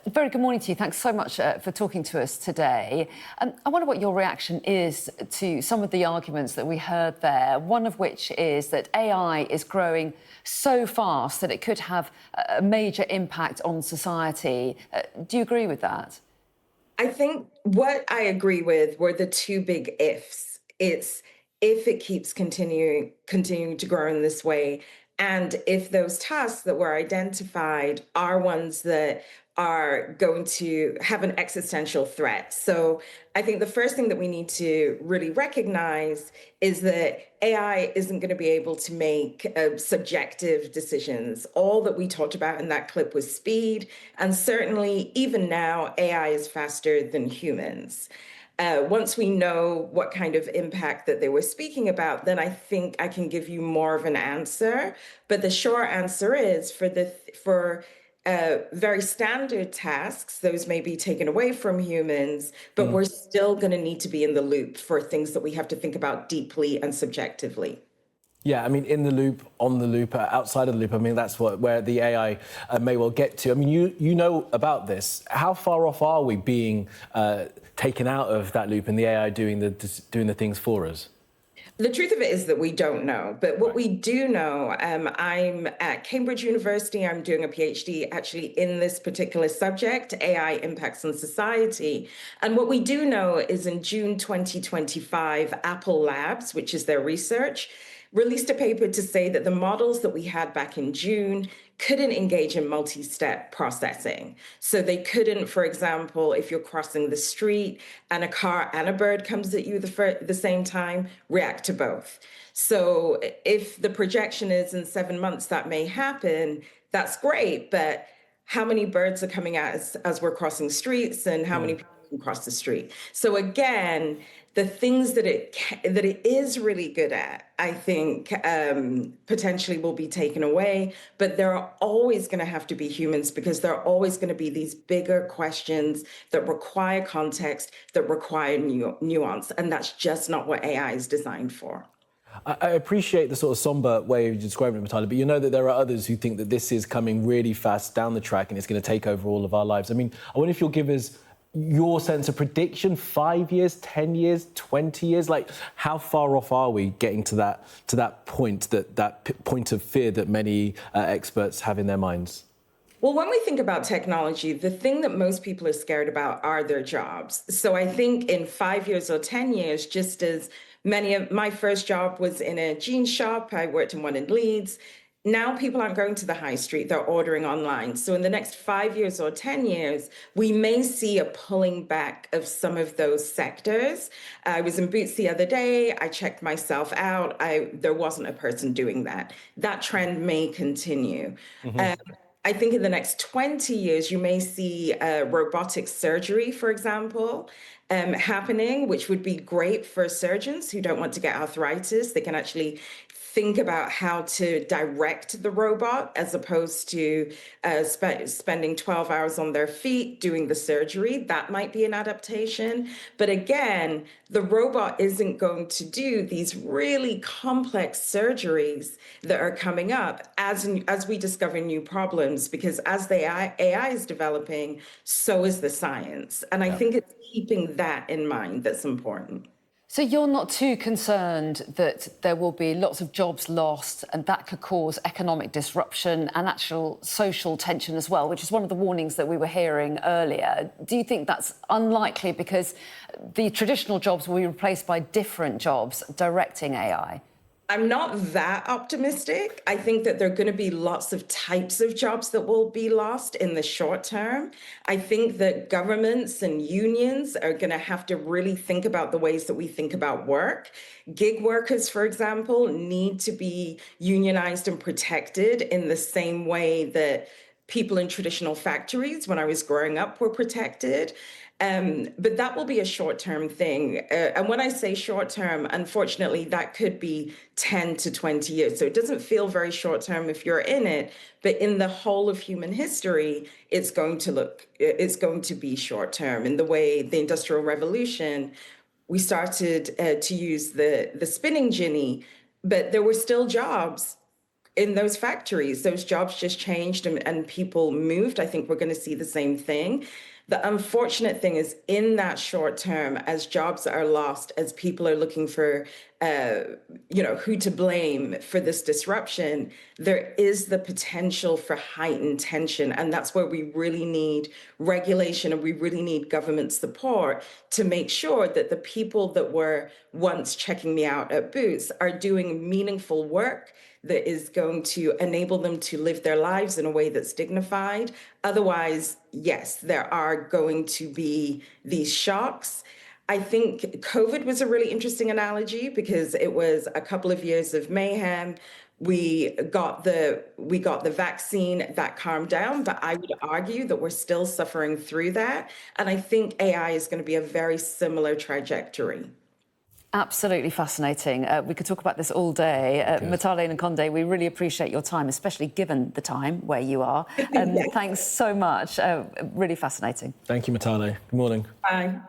Very good morning to you. Thanks so much for talking to us today. I wonder what your reaction is to some of the arguments that we heard there, one of which is that AI is growing so fast that it could have a major impact on society. Do you agree with that? I think what I agree with were the two big ifs. It's if it keeps continuing to grow in this way, and if those tasks that were identified are ones that are going to have an existential threat. So I think the first thing that we need to really recognize is that AI isn't going to be able to make subjective decisions. All that we talked about in that clip was speed. And certainly, even now, AI is faster than humans. Once we know what kind of impact that they were speaking about, then I think I can give you more of an answer. But the short answer is for very standard tasks, those may be taken away from humans, but we're still going to need to be in the loop for things that we have to think about deeply and subjectively. Yeah, I mean, in the loop, on the loop, outside of the loop, I mean, that's where the AI may well get to. I mean, you know about this. How far off are we being taken out of that loop and the AI doing the things for us? The truth of it is that we don't know. But what we do know, I'm at Cambridge University. I'm doing a PhD actually in this particular subject, AI impacts on society. And what we do know is in June 2025, Apple Labs, which is their research, released a paper to say that the models that we had back in June couldn't engage in multi-step processing. So they couldn't, for example, if you're crossing the street and a car and a bird comes at you the same time, react to both. So if the projection is in 7 months that may happen, that's great. But how many birds are coming at us as we're crossing streets, and how many people can cross the street? So again, the things that it is really good at, I think, potentially will be taken away. But there are always going to have to be humans, because there are always going to be these bigger questions that require context, that require nuance, and that's just not what AI is designed for. I appreciate the sort of somber way of describing it, Mutale, but you know that there are others who think that this is coming really fast down the track and it's going to take over all of our lives. I mean, I wonder if you'll give us your sense of prediction, 5 years, 10 years, 20 years? Like, how far off are we getting to that point, that point of fear that many experts have in their minds? Well, when we think about technology, the thing that most people are scared about are their jobs. So I think in 5 years or 10 years, just as my first job was in a jeans shop, I worked in one in Leeds. Now people aren't going to the high street, they're ordering online. So in the next 5 years or 10 years, we may see a pulling back of some of those sectors. I was in Boots the other day, I checked myself out, there wasn't a person doing that. That trend may continue. I think in the next 20 years, you may see robotic surgery, for example, happening, which would be great for surgeons who don't want to get arthritis. They can actually think about how to direct the robot as opposed to spending 12 hours on their feet doing the surgery. That might be an adaptation. But again, the robot isn't going to do these really complex surgeries that are coming up as we discover new problems, because as the AI is developing, so is the science. And I think it's keeping that in mind that's important. So you're not too concerned that there will be lots of jobs lost and that could cause economic disruption and actual social tension as well, which is one of the warnings that we were hearing earlier. Do you think that's unlikely because the traditional jobs will be replaced by different jobs directing AI? I'm not that optimistic. I think that there are going to be lots of types of jobs that will be lost in the short term. I think that governments and unions are going to have to really think about the ways that we think about work. Gig workers, for example, need to be unionized and protected in the same way that people in traditional factories when I was growing up were protected. But that will be a short-term thing. And when I say short-term, unfortunately, that could be 10 to 20 years. So it doesn't feel very short-term if you're in it, but in the whole of human history, it's going to be short-term. In the way the Industrial Revolution, we started to use the spinning jenny, but there were still jobs in those factories. Those jobs just changed and people moved. I think we're going to see the same thing. The unfortunate thing is, in that short term, as jobs are lost, as people are looking for, who to blame for this disruption, there is the potential for heightened tension. And that's where we really need regulation and we really need government support to make sure that the people that were once checking me out at Boots are doing meaningful work that is going to enable them to live their lives in a way that's dignified. Otherwise, yes, there are going to be these shocks. I think COVID was a really interesting analogy because it was a couple of years of mayhem. We got the vaccine that calmed down, but I would argue that we're still suffering through that. And I think AI is going to be a very similar trajectory. Absolutely fascinating. We could talk about this all day. Mutale Nkonde, we really appreciate your time, especially given the time where you are. Thanks so much. Really fascinating. Thank you, Mutale. Good morning. Bye.